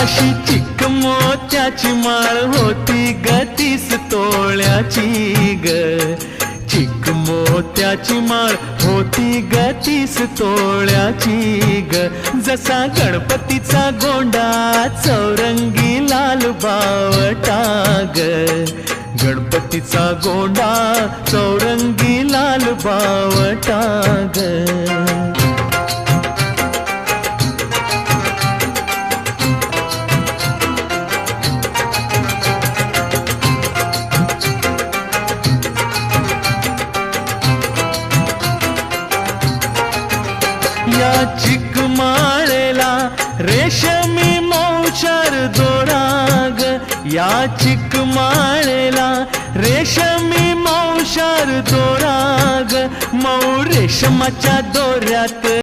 अशी चिक मोत्याची माळ होती ग 30 तोळ्याची ग. चिक मोत्याची माळ होती ग 30 तोळ्याची ग. जसा गणपतीचा गोंडा चौरंगी लाल बावटा ग. गणपतीचा गोंडा चौरंगी लाल बावटा ग. या चिक माळेला रेशमी मौचार दोराग. या चिक माळेला रेशमी मौचार दोराग. मऊ रेशमाच्या दोऱ्यात